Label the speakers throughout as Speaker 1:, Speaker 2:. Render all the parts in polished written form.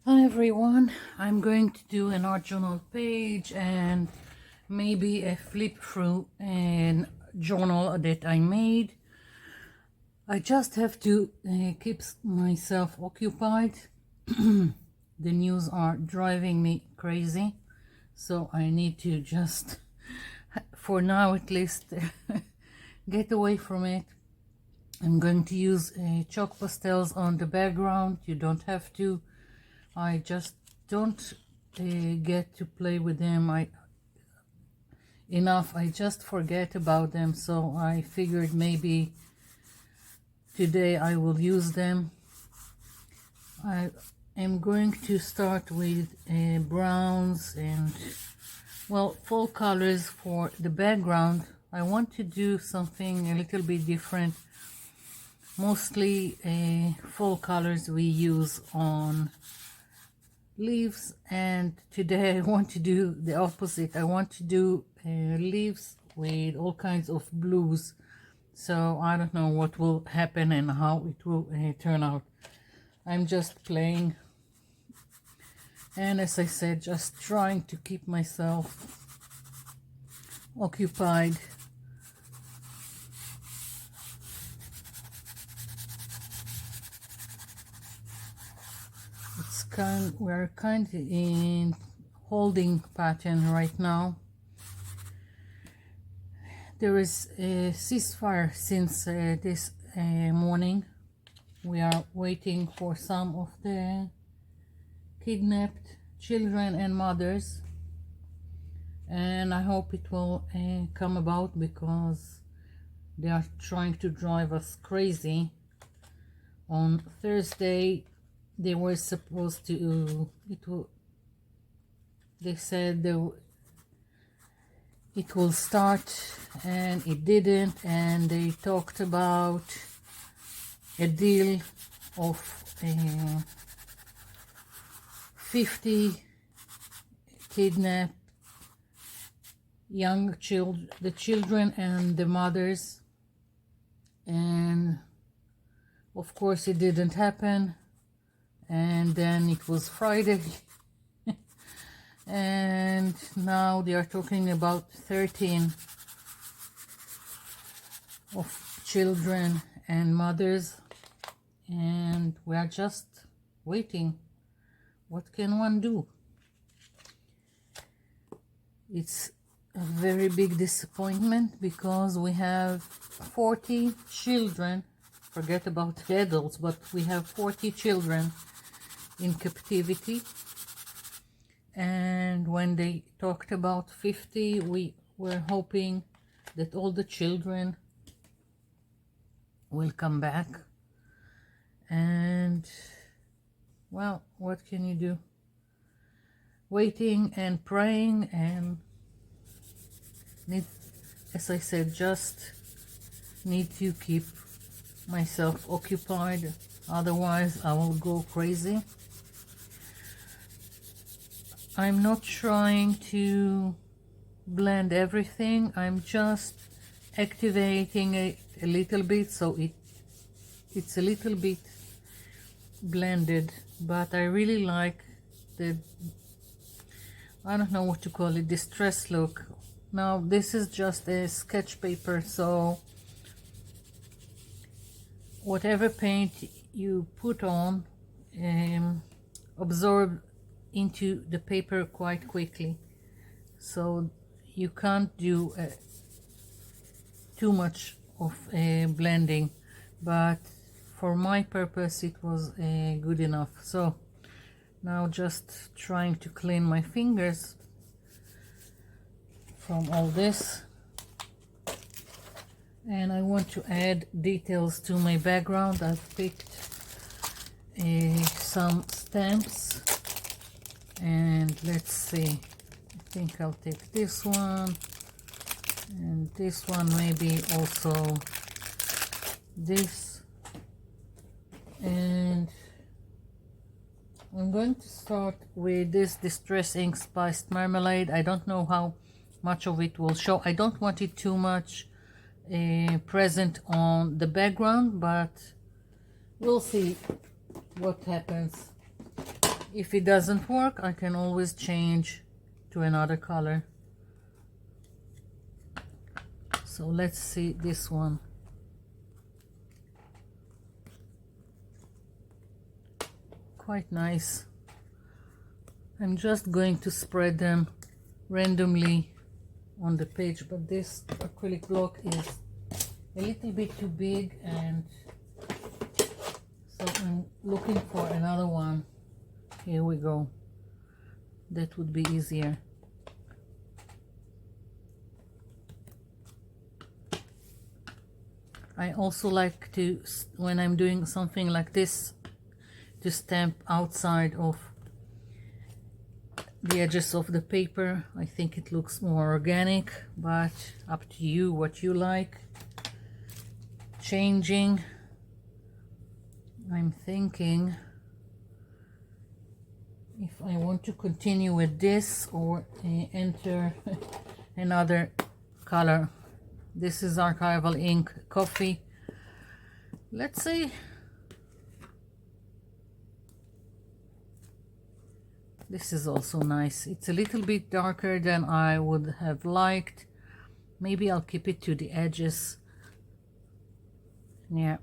Speaker 1: Hi everyone, I'm going to do an art journal page and maybe a flip through and journal that I made. I just have to keep myself occupied. The news are driving me crazy, so I need to just, for now at least, get away from it. I'm going to use chalk pastels on the background. You don't have to. I just don't get to play with them enough. I just forget about them, so I figured maybe today I will use them. I am going to start with browns and, well, fall colors for the background. I want to do something a little bit different. Mostly fall colors we use on leaves, and today I want to do the opposite. I want to do leaves with all kinds of blues, so I don't know what will happen and how it will turn out. I'm just playing, and as I said, just trying to keep myself occupied. We're kind of in holding pattern right now. There is a ceasefire since this morning. We are waiting for some of the kidnapped children and mothers, and I hope it will come about, because they are trying to drive us crazy. On Thursday they were supposed to, they said it will start, and it didn't, and they talked about a deal of 50 kidnapped young children, the children and the mothers, and of course it didn't happen. And then it was Friday and now they are talking about 13 of children and mothers, and we are just waiting. What can one do? It's a very big disappointment, because we have 40 children. Forget about the adults, but we have 40 children in captivity, and when they talked about 50, we were hoping that all the children will come back. And, well, what can you do? Waiting and praying, and as I said, just need to keep myself occupied, otherwise I will go crazy. I'm not trying to blend everything, I'm just activating it a little bit, so it's a little bit blended. But I really like the, I don't know what to call it, distress look. Now this is just a sketch paper, so whatever paint you put on absorb into the paper quite quickly, so you can't do too much of blending, but for my purpose it was good enough. So now just trying to clean my fingers from all this, and I want to add details to my background. I've picked some stamps, and let's see, I think I'll take this one, and this one, maybe also this, and I'm going to start with this Distress Ink Spiced Marmalade. I don't know how much of it will show. I don't want it too much present on the background, but we'll see what happens. If it doesn't work, I can always change to another color. So let's see this one. Quite nice. I'm just going to spread them randomly on the page, but this acrylic block is a little bit too big, and so I'm looking for another one. Here we go. That would be easier. I also like to, when I'm doing something like this, to stamp outside of the edges of the paper. I think it looks more organic, but up to you what you like. Changing, I'm thinking if I want to continue with this or enter another color. This is Archival Ink Coffee. Let's see. This is also nice. It's a little bit darker than I would have liked. Maybe I'll keep it to the edges. Yeah.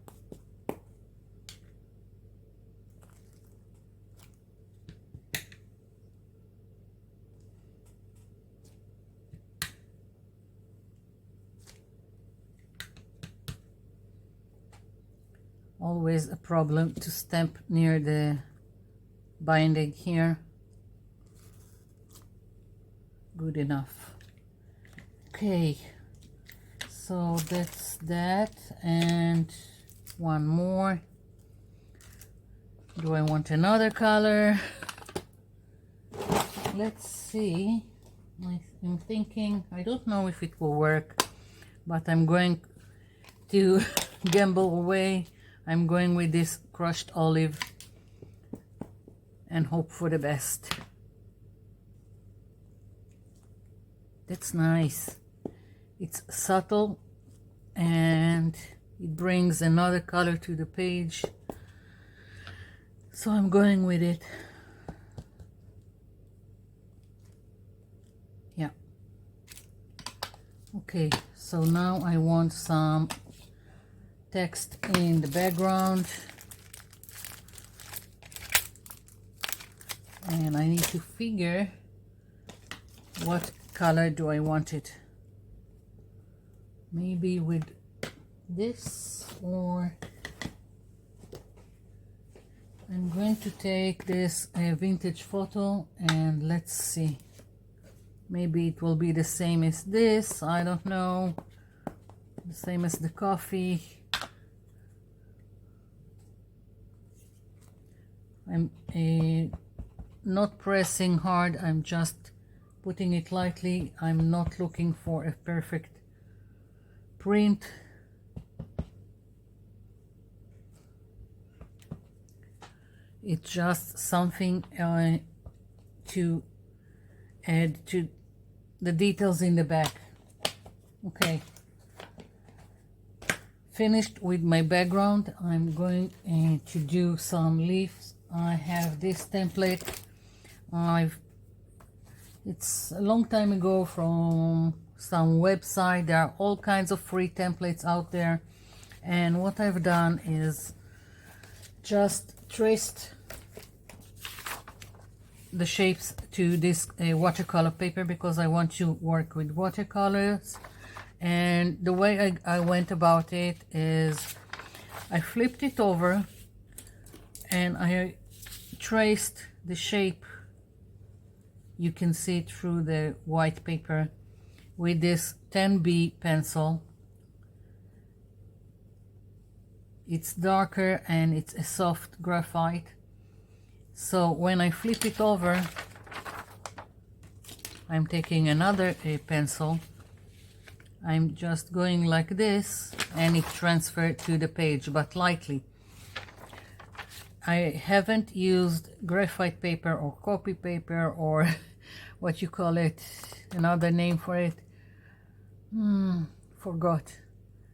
Speaker 1: Always a problem to stamp near the binding here. Good enough. Okay, so that's that, and one more. Do I want another color? Let's see. I'm thinking, I don't know if it will work, but I'm going to gamble away. I'm going with this crushed olive and hope for the best. That's nice. It's subtle and it brings another color to the page. So I'm going with it. Yeah. Okay, so now I want some text in the background. And I need to figure what color do I want it. Maybe with this, or I'm going to take this vintage photo and let's see. Maybe it will be the same as this, I don't know. The same as the coffee. I'm not pressing hard, I'm just putting it lightly. I'm not looking for a perfect print. It's just something to add to the details in the back. Okay. Finished with my background. I'm going to do some leaves. I have this template. It's a long time ago from some website. There are all kinds of free templates out there, and what I've done is just traced the shapes to this watercolor paper because I want to work with watercolors. And the way I went about it is I flipped it over and I traced the shape. You can see it through the white paper with this 10B pencil. It's darker and it's a soft graphite. So when I flip it over, I'm taking another pencil. I'm just going like this and it transferred to the page, but lightly. I haven't used graphite paper or copy paper or what you call it, another name for it. Forgot.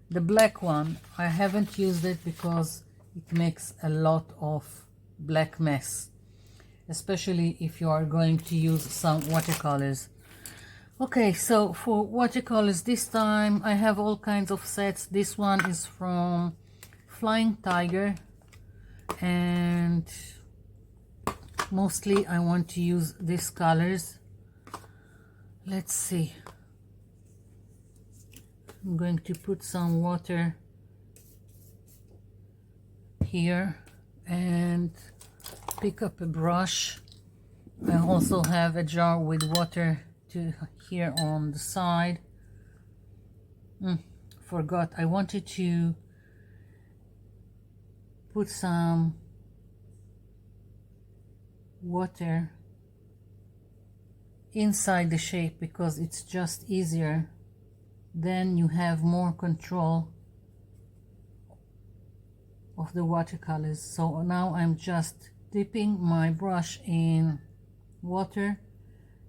Speaker 1: The black one, I haven't used it because it makes a lot of black mess. especially if you are going to use some watercolors. Okay, so for watercolors this time I have all kinds of sets. This one is from Flying Tiger, and mostly I want to use these colors. Let's see. I'm going to put some water here and pick up a brush. I also have a jar with water to here on the side. Forgot, I wanted to put some water inside the shape because it's just easier. Then you have more control of the watercolors. So now I'm just dipping my brush in water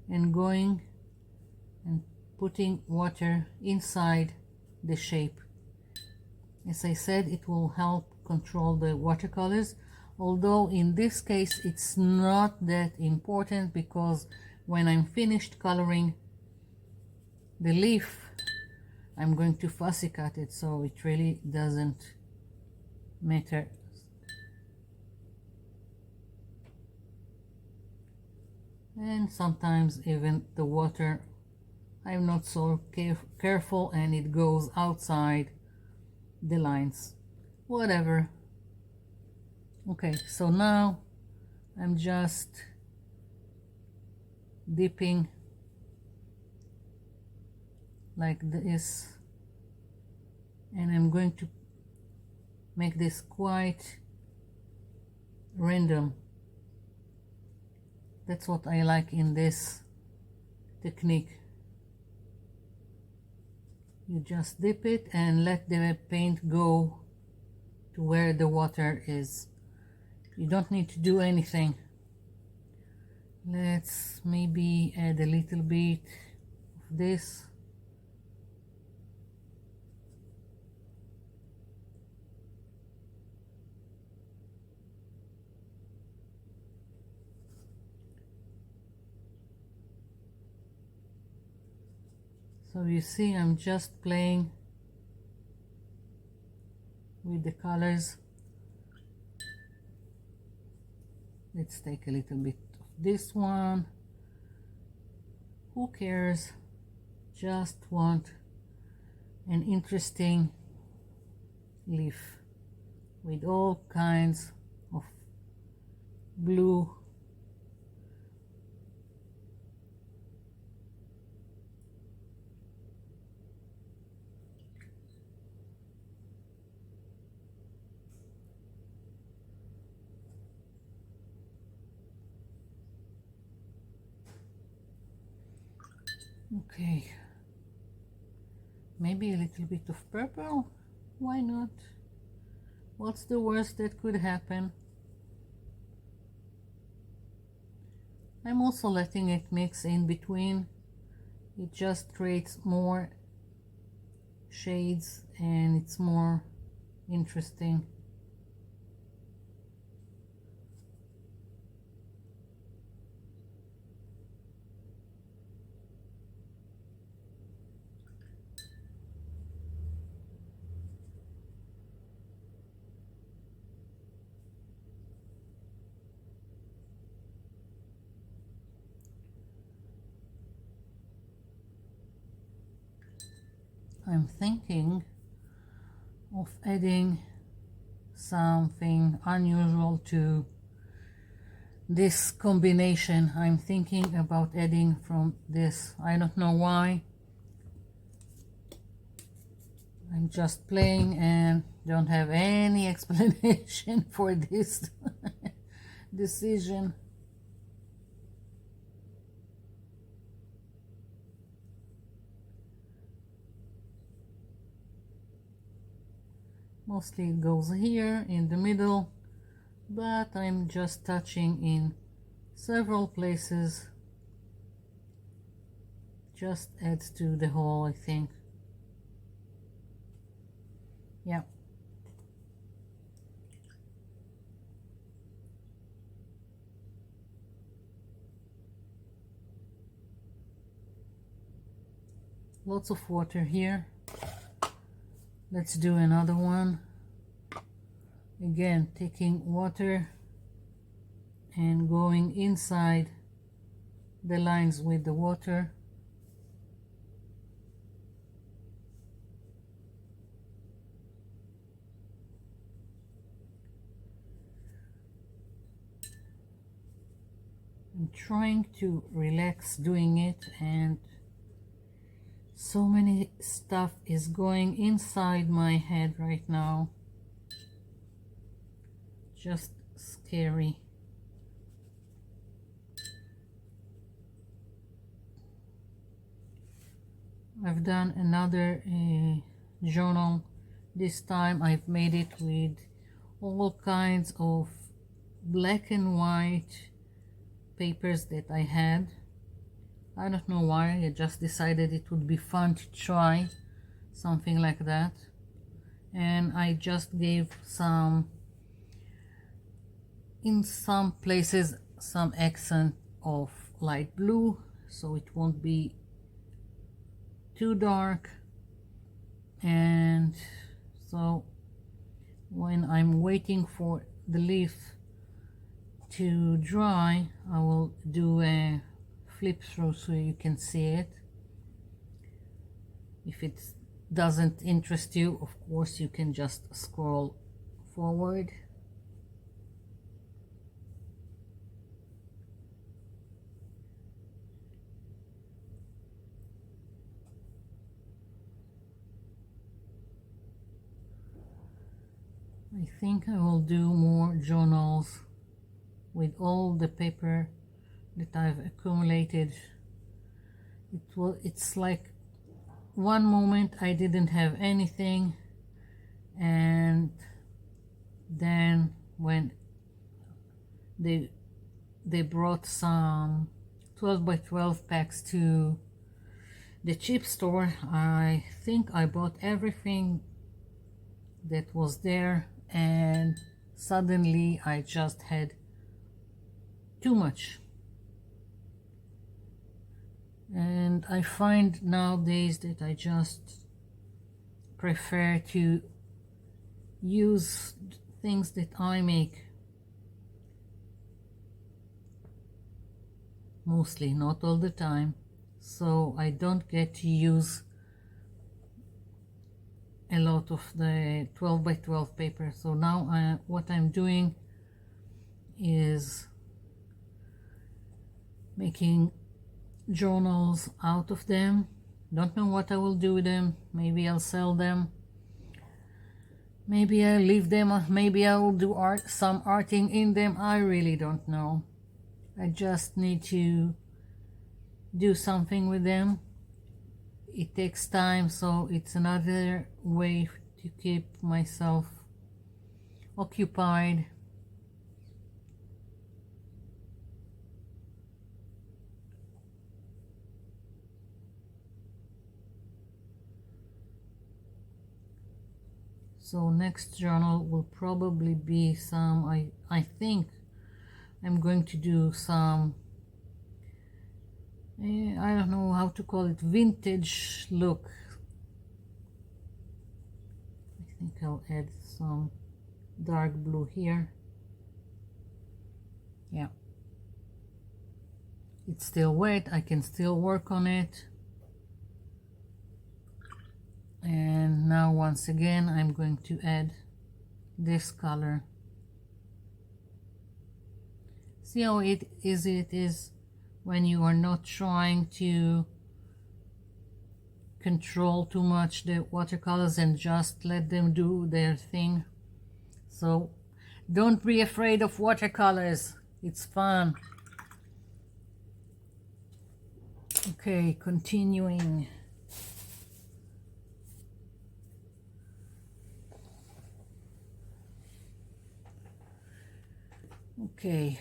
Speaker 1: and going and putting water inside the shape. As I said, it will help control the watercolors, although in this case it's not that important because when I'm finished coloring the leaf I'm going to fussy cut it, so it really doesn't matter. And sometimes even the water I'm not so careful and it goes outside the lines. Whatever. Okay, so now I'm just dipping like this, and I'm going to make this quite random. That's what I like in this technique. You just dip it and let the paint go to where the water is. You don't need to do anything. Let's maybe add a little bit of this. So you see, I'm just playing with the colors. Let's take a little bit of this one. Who cares? Just want an interesting leaf with all kinds of blue. Okay, maybe a little bit of purple. Why not? What's the worst that could happen? I'm also letting it mix in between. It just creates more shades and it's more interesting. I'm thinking of adding something unusual to this combination. I'm thinking about adding from this. I don't know why. I'm just playing and don't have any explanation for this decision. Mostly it goes here in the middle, but I'm just touching in several places. Just adds to the whole, I think. Yeah. lots of water here. Let's do another one. Again, taking water and going inside the lines with the water. I'm trying to relax doing it, and so many stuff is going inside my head right now. Just scary. I've done another journal. This time I've made it with all kinds of black and white papers that I had. I don't know why, I just decided it would be fun to try something like that. And I just gave some, in some places, some accent of light blue, so it won't be too dark. And so when I'm waiting for the leaf to dry, I will do a flip through so you can see it. If it doesn't interest you, of course you can just scroll forward. I think I will do more journals with all the paper that I've accumulated. It's like one moment I didn't have anything, and then when they brought some 12 by 12 packs to the cheap store, I think I bought everything that was there, and suddenly I just had too much. And I find nowadays that I just prefer to use things that I make, mostly, not all the time, so I don't get to use a lot of the 12 by 12 paper. So now what I'm doing is making journals out of them. Don't know what I will do with them. Maybe I'll sell them, maybe I'll leave them, maybe I will do some arting in them. I really don't know. I just need to do something with them. It takes time, so it's another way to keep myself occupied. So next journal will probably be some, I think I'm going to do some, I don't know how to call it, vintage look. I think I'll add some dark blue here. Yeah, it's still wet, I can still work on it. And now once again I'm going to add this color. See how easy it is when you are not trying to control too much the watercolors and just let them do their thing. So don't be afraid of watercolors, it's fun. Okay, continuing. Okay,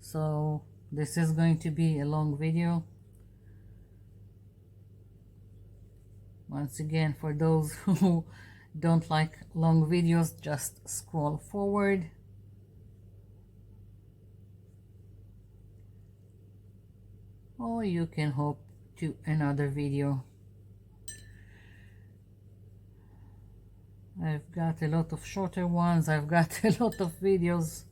Speaker 1: so this is going to be a long video. Once again, for those who don't like long videos, just scroll forward. Or you can hop to another video. I've got a lot of shorter ones. I've got a lot of videos.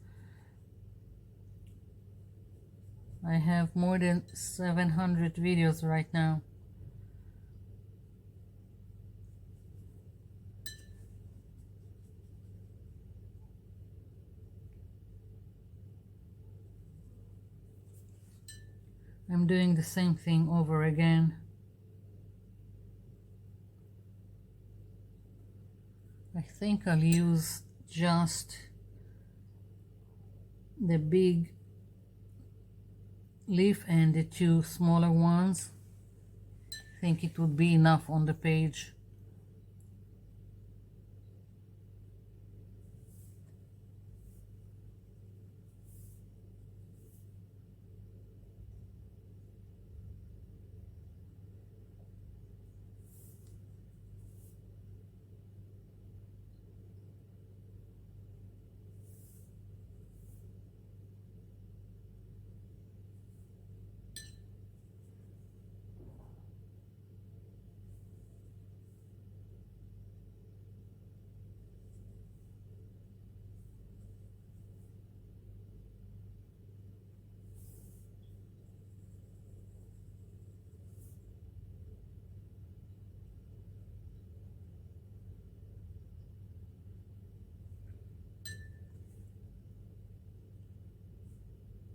Speaker 1: I have more than 700 videos right now. I'm doing the same thing over again. I think I'll use just the big leaf and the two smaller ones. I think it would be enough on the page.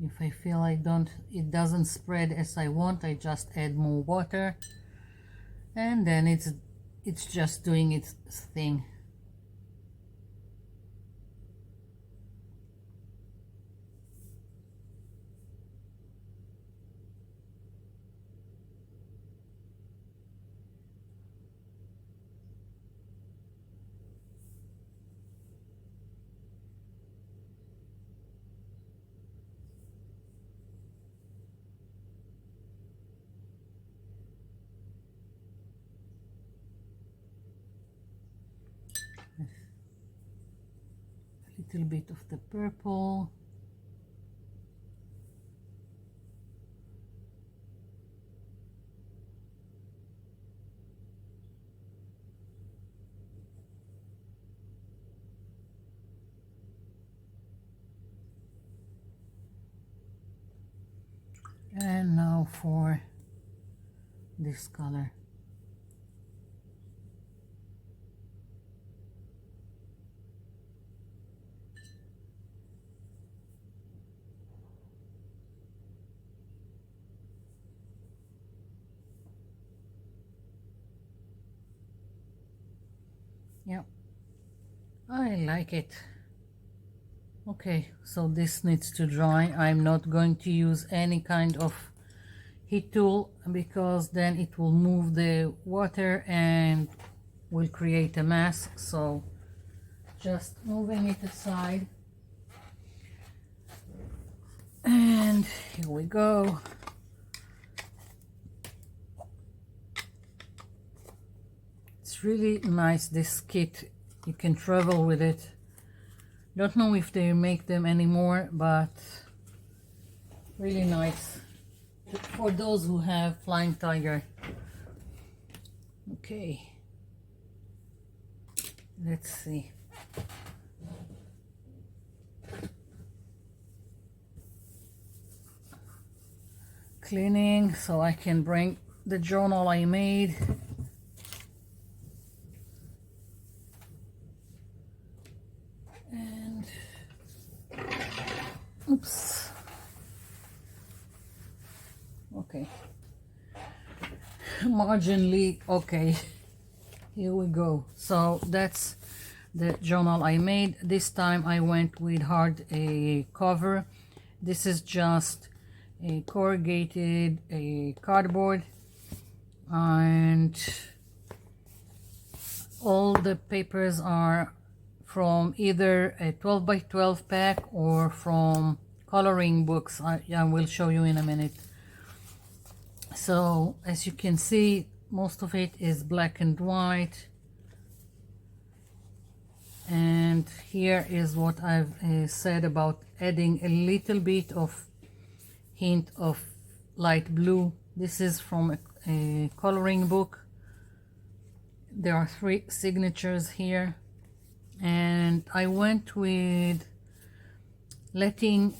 Speaker 1: If I feel it doesn't spread as I want, I just add more water, and then it's just doing its thing. A little bit of the purple. And now for this color. Yep, I like it. Okay, so this needs to dry. I'm not going to use any kind of heat tool because then it will move the water and will create a mess. So just moving it aside. And here we go. It's really nice, this kit. You can travel with it. Don't know if they make them anymore, but really nice for those who have Flying Tiger. Okay, let's see. Cleaning so I can bring the journal I made. And oops. Okay. Marginally okay. Here we go. So that's the journal I made. This time I went with hard cover. This is just a corrugated cardboard, and all the papers are from either a 12 by 12 pack or from coloring books. I will show you in a minute. So as you can see, most of it is black and white, and here is what I've said about adding a little bit of hint of light blue. This is from a coloring book. There are 3 signatures here. and I went with letting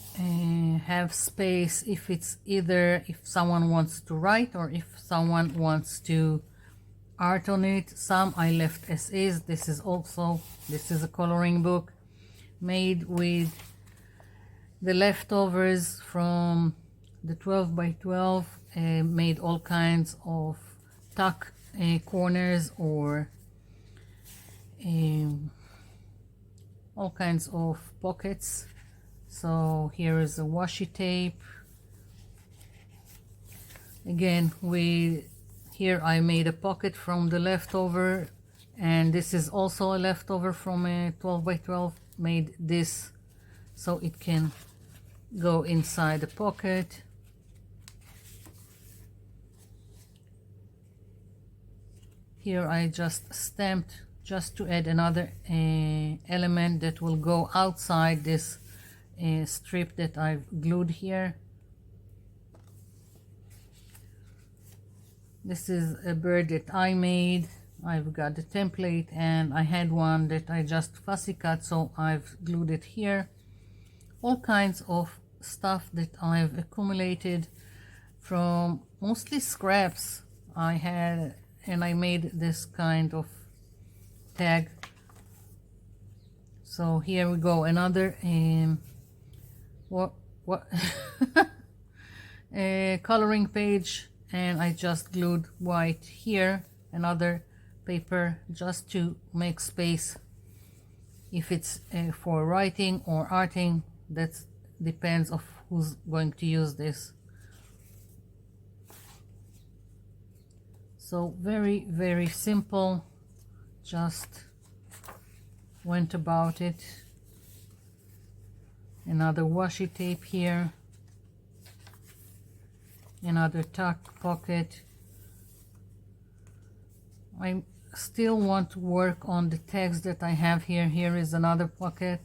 Speaker 1: have space if it's either if someone wants to write or if someone wants to art on it. Some I left as is. This is a coloring book made with the leftovers from the 12 by 12, made all kinds of tuck corners or all kinds of pockets. So here is a washi tape. Again, here I made a pocket from the leftover, and this is also a leftover from a 12 by 12. Made this so it can go inside the pocket. Here I just stamped just to add another element that will go outside this strip that I've glued here. This is a bird that I made. I've got the template and I had one that I just fussy cut, so I've glued it here. All kinds of stuff that I've accumulated from mostly scraps I had, and I made this kind of tag. So here we go, another a coloring page, and I just glued white here, another paper just to make space if it's for writing or arting. That depends of who's going to use this. So very, very simple, just went about it. Another washi tape here, another tuck pocket. I still want to work on the text that I have here. Here is another pocket,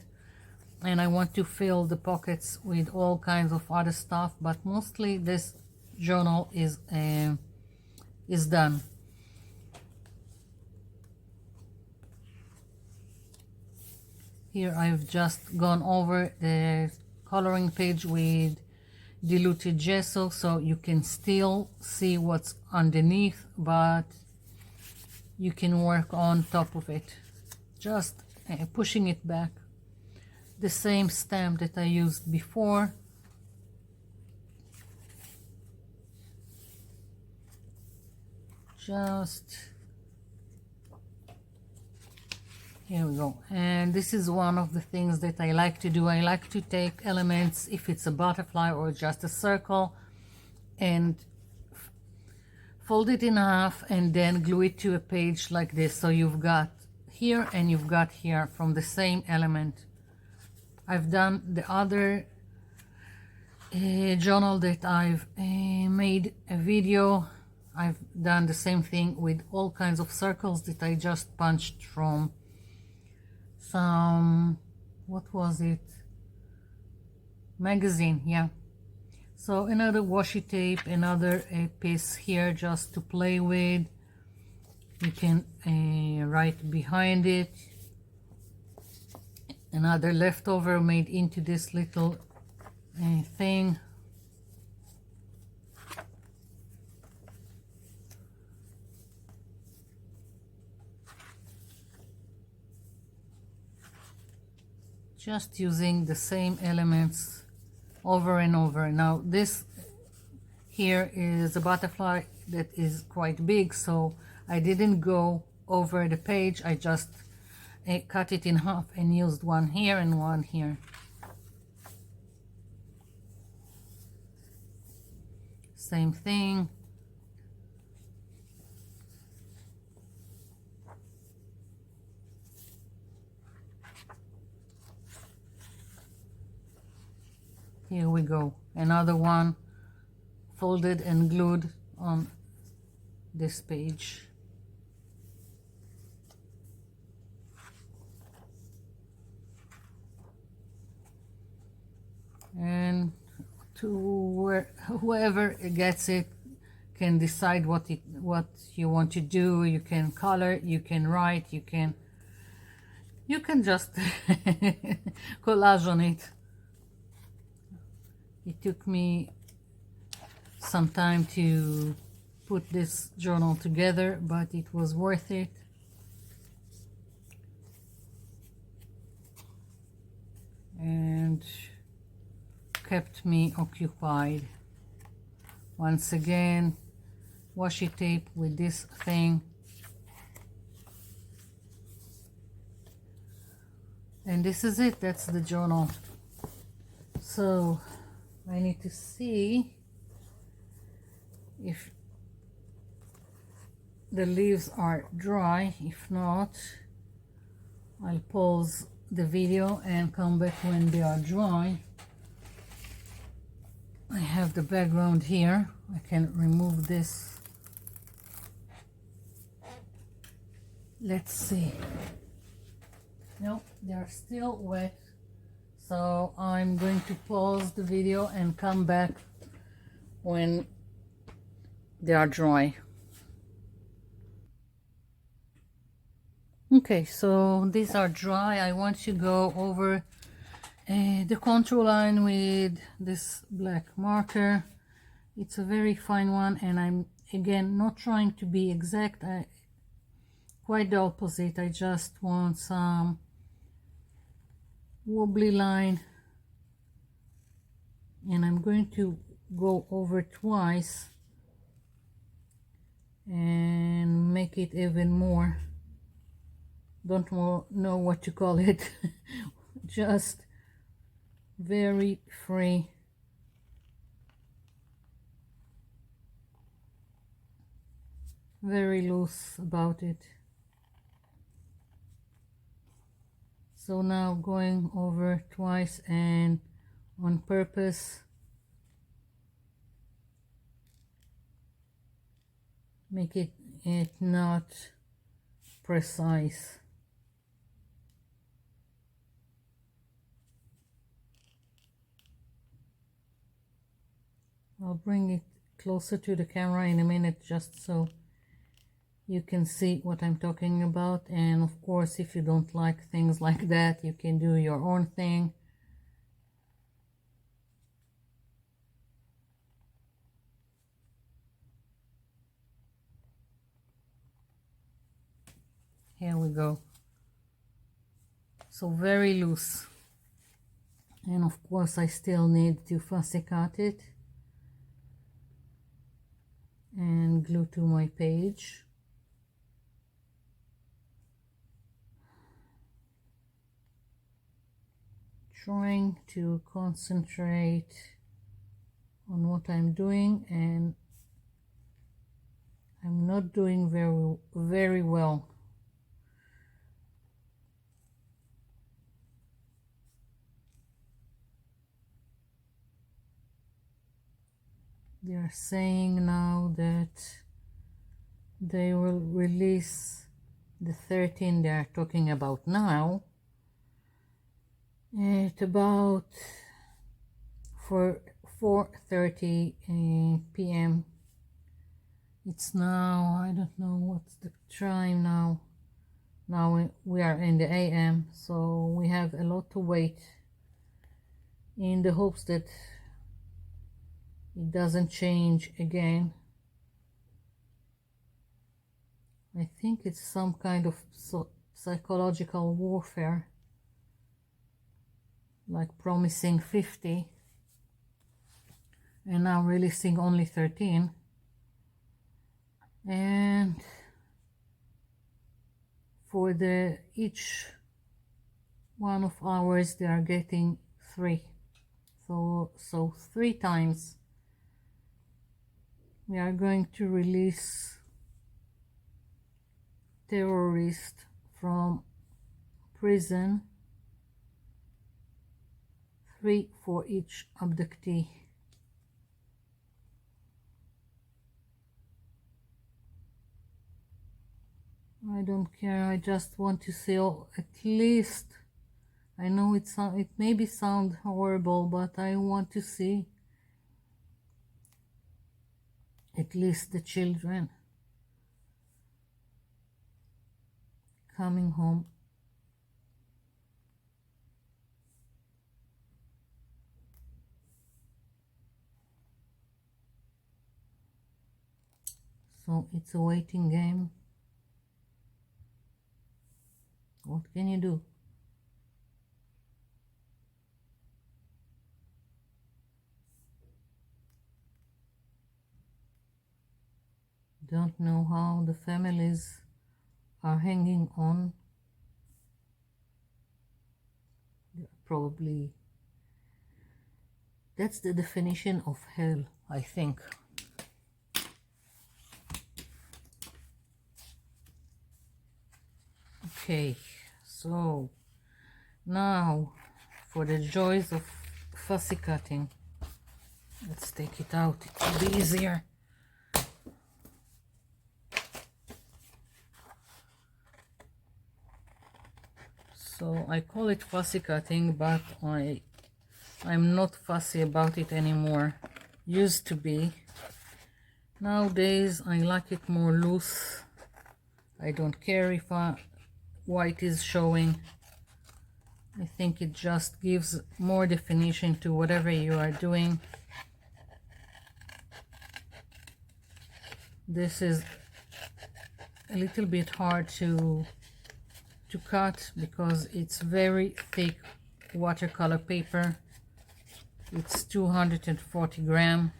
Speaker 1: and I want to fill the pockets with all kinds of other stuff, but mostly this journal is done. Here I've just gone over the coloring page with diluted gesso, so you can still see what's underneath, but you can work on top of it, just pushing it back. The same stamp that I used before. Just here we go. And this is one of the things that I like to do. I like to take elements, if it's a butterfly or just a circle, and fold it in half and then glue it to a page like this. So you've got here and you've got here from the same element. I've done the other journal that I've made a video. I've done the same thing with all kinds of circles that I just punched from some, what was it, magazine, yeah. So another washi tape, another piece here just to play with. You can write behind it. Another leftover made into this little thing. Just using the same elements over and over. Now this here is a butterfly that is quite big, so I didn't go over the page. I just cut it in half and used one here and one here. Same thing. Here we go, another one folded and glued on this page. And whoever gets it can decide what you want to do. You can color, you can write, you can You can just collage on it. It took me some time to put this journal together, but it was worth it. And kept me occupied. Once again, washi tape with this thing. And this is it, that's the journal. So I need to see if the leaves are dry. If not, I'll pause the video and come back when they are dry. I have the background here. I can remove this. Let's see. No, they are still wet. So I'm going to pause the video and come back when they are dry. Okay, so these are dry. I want to go over the contour line with this black marker. It's a very fine one, and I'm again not trying to be exact. Quite the opposite. I just want some wobbly line, and I'm going to go over twice and make it even more, don't know what to call it, just very free. Very loose about it. So now going over twice and on purpose make it not precise. I'll bring it closer to the camera in a minute just so you can see what I'm talking about. And of course, if you don't like things like that, you can do your own thing. Here we go. So very loose. And of course I still need to fussy cut it and glue to my page. Trying to concentrate on what I'm doing, and I'm not doing very well. They are saying now that they will release the 13 they are talking about now at about 4:30 p.m. It's now, I don't know what's the time now. Now we are in the AM, so we have a lot to wait in the hopes that it doesn't change again. I think it's some kind of psychological warfare, like promising 50 and now releasing only 13. And for each one of ours they are getting 3. So 3 times we are going to release terrorists from prison, 3 for each abductee. I don't care, I just want to see at least, I know it maybe sound horrible, but I want to see at least the children coming home So it's a waiting game. What can you do? Don't know how the families are hanging on. Probably that's the definition of hell, I think. Okay, so now for the joys of fussy cutting. Let's take it out, it will be easier. So I call it fussy cutting, but I'm not fussy about it anymore. Used to be. Nowadays I like it more loose. I don't care if white is showing. I think it just gives more definition to whatever you are doing. This is a little bit hard to cut because it's very thick watercolor paper. It's 240 grams.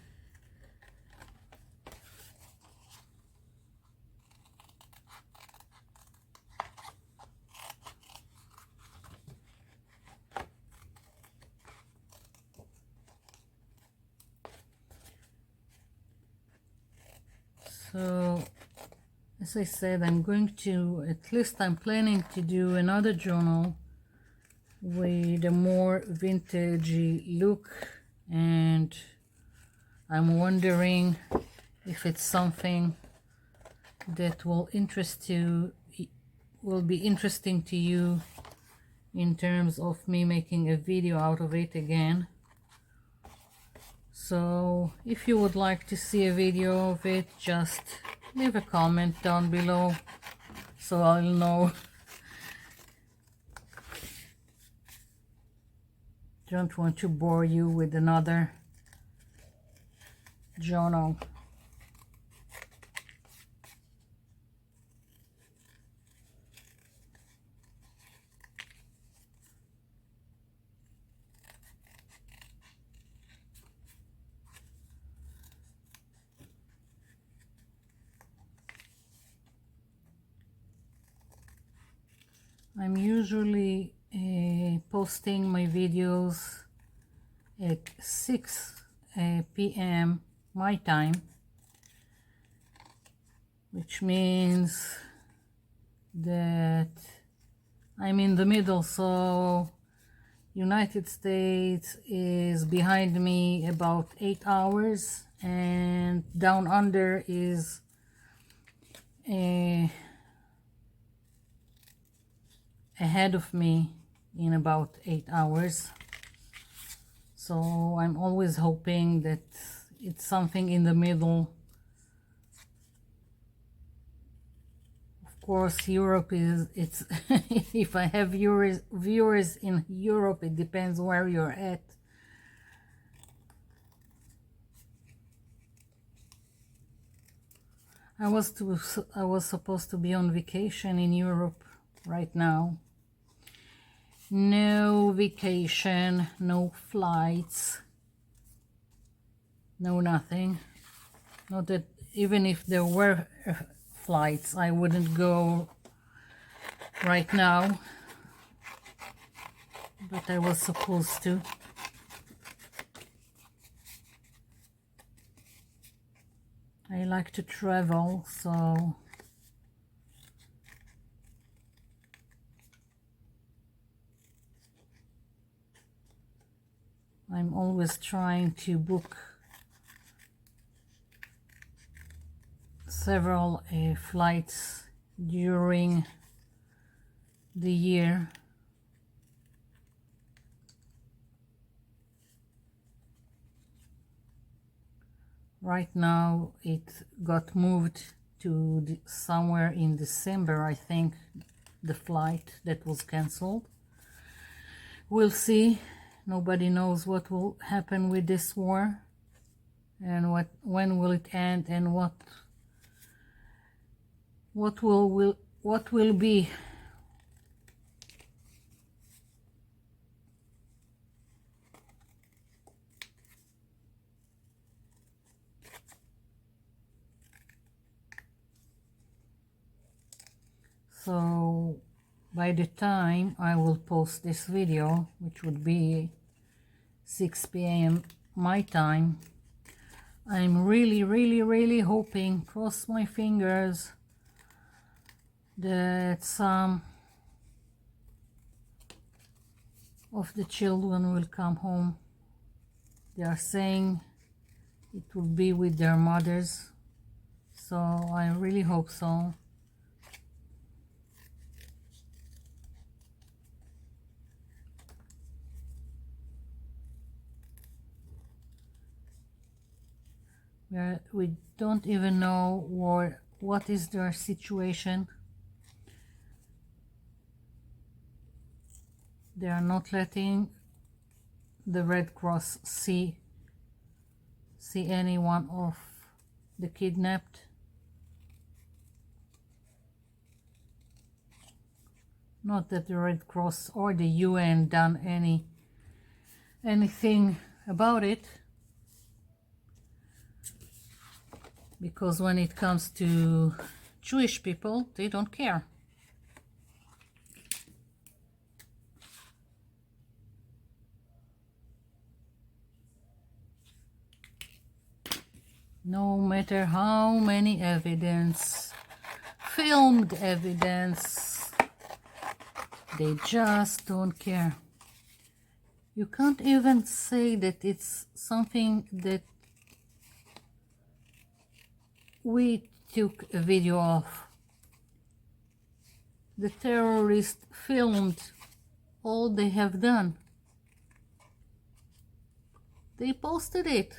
Speaker 1: So as I said, I'm planning to do another journal with a more vintagey look, and I'm wondering if it's something that will be interesting to you in terms of me making a video out of it again. So if you would like to see a video of it, just leave a comment down below so I'll know. Don't want to bore you with another journal. I'm usually posting my videos at 6 p.m. my time, which means that I'm in the middle, so United States is behind me about 8 hours, and down under is ahead of me in about 8 hours. So I'm always hoping that it's something in the middle. Of course, Europe it's if I have viewers in Europe, it depends where you're at. I was supposed to be on vacation in Europe right now. No vacation, no flights, no nothing. Not that even if there were flights, I wouldn't go right now, but I was supposed to. I like to travel, so I'm always trying to book several flights during the year. Right now it got moved to somewhere in December, I think, the flight that was cancelled. We'll see. Nobody knows what will happen with this war and when will it end and what what will be. So by the time I will post this video, which would be 6 p.m. my time, I'm really hoping, cross my fingers, that some of the children will come home. They are saying it will be with their mothers, so I really hope so. We don't even know what is their situation. They are not letting the Red Cross see any one of the kidnapped. Not that the Red Cross or the UN done anything about it, because when it comes to Jewish people, they don't care. No matter how many evidence, filmed evidence, they just don't care. You can't even say that it's something that we took a video of. The terrorists filmed all they have done. They posted it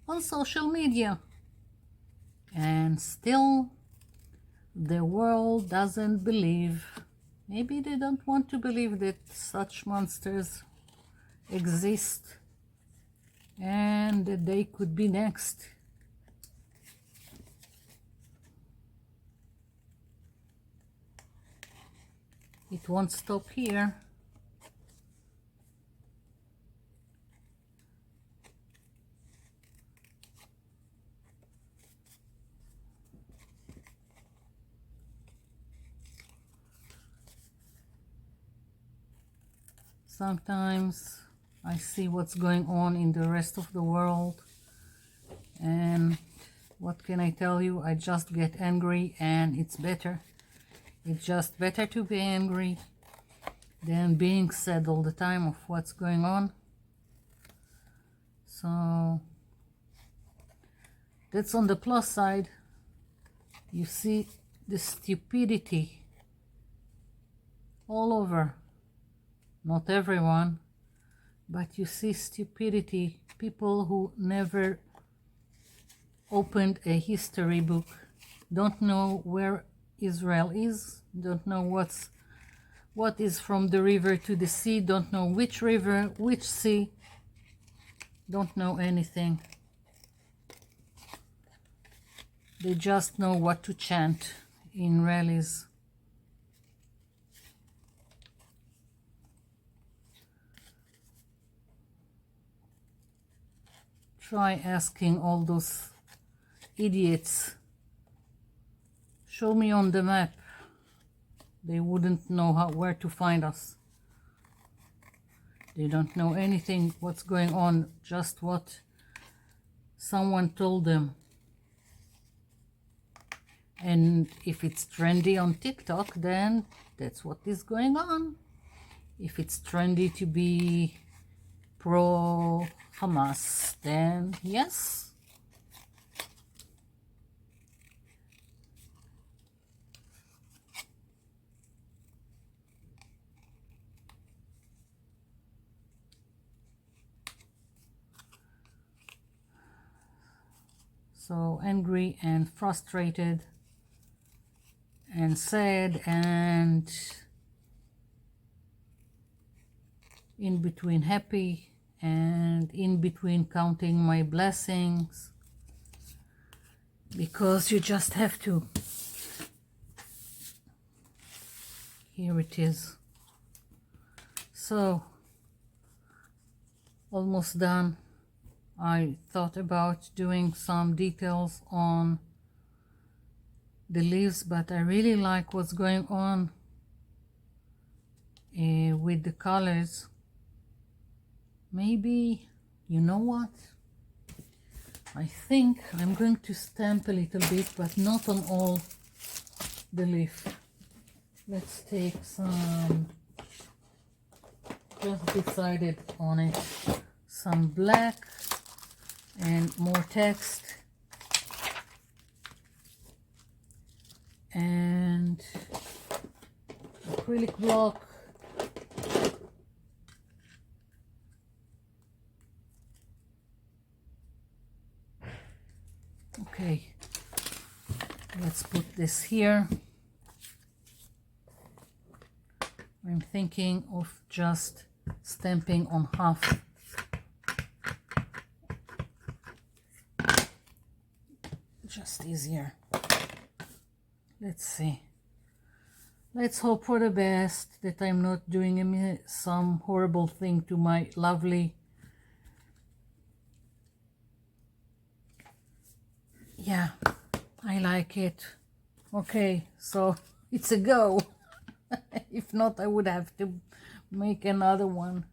Speaker 1: on social media, and still the world doesn't believe. Maybe they don't want to believe that such monsters exist and that they could be next. It won't stop here. Sometimes I see what's going on in the rest of the world, and what can I tell you? I just get angry, and it's better. It's just better to be angry than being sad all the time of what's going on. So that's on the plus side. You see the stupidity all over. Not everyone, but you see stupidity. People who never opened a history book, don't know where Israel is, don't know what is from the river to the sea, don't know which river, which sea, don't know anything. They just know what to chant in rallies. Try asking all those idiots, show me on the map. They wouldn't know where to find us. They don't know anything what's going on, just what someone told them. And if it's trendy on TikTok, then that's what is going on. If it's trendy to be pro Hamas, then yes. So angry and frustrated and sad and in between happy and in between counting my blessings, because you just have to. Here it is. So almost done. I thought about doing some details on the leaves, but I really like what's going on with the colors. Maybe, you know what? I think I'm going to stamp a little bit, but not on all the leaf. Let's take some, just decided on it, some black and more text, and acrylic block. Okay, let's put this here. I'm thinking of just stamping on half. Just easier. Let's see. Let's hope for the best, that I'm not doing some horrible thing to my lovely... Yeah, I like it. Okay, so it's a go. If not, I would have to make another one.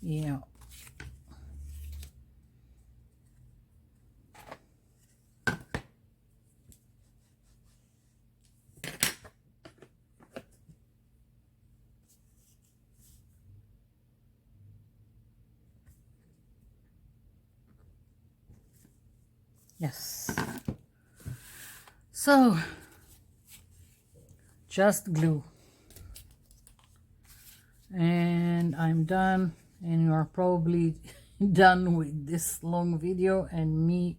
Speaker 1: Yeah. Yes. So, just glue. And I'm done, and you are probably done with this long video and me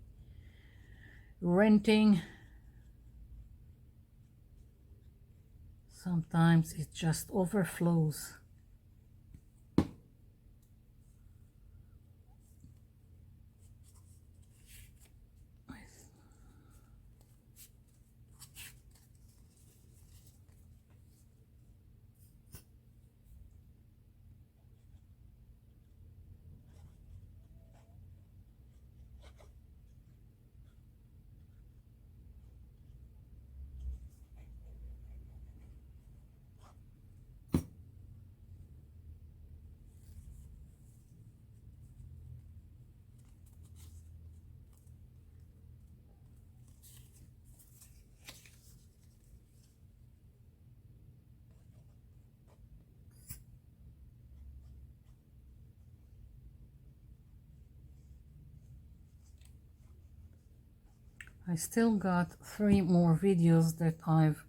Speaker 1: ranting. Sometimes it just overflows. I still got 3 more videos that I've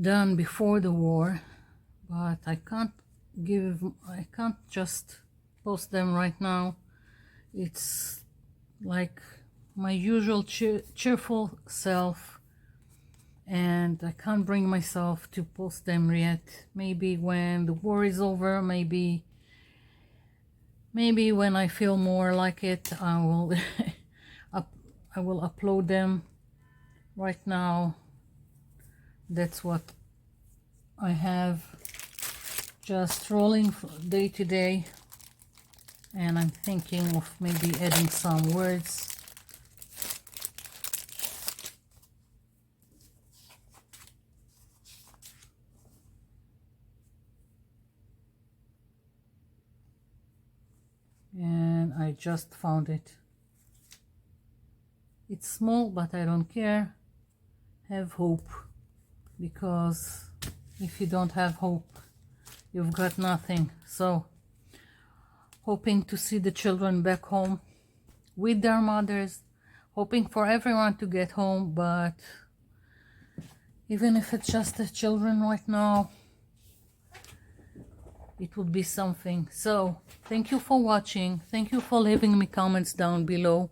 Speaker 1: done before the war, but I can't just post them right now. It's like my usual cheerful self, and I can't bring myself to post them yet. Maybe when the war is over, maybe when I feel more like it, I will I will upload them. Right now, that's what I have, just rolling day to day, and I'm thinking of maybe adding some words. And I just found it. It's small, but I don't care. Have hope, because if you don't have hope, you've got nothing. So, hoping to see the children back home with their mothers, hoping for everyone to get home, but even if it's just the children right now, it would be something. So, thank you for watching. Thank you for leaving me comments down below.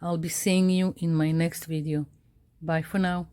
Speaker 1: I'll be seeing you in my next video. Bye for now.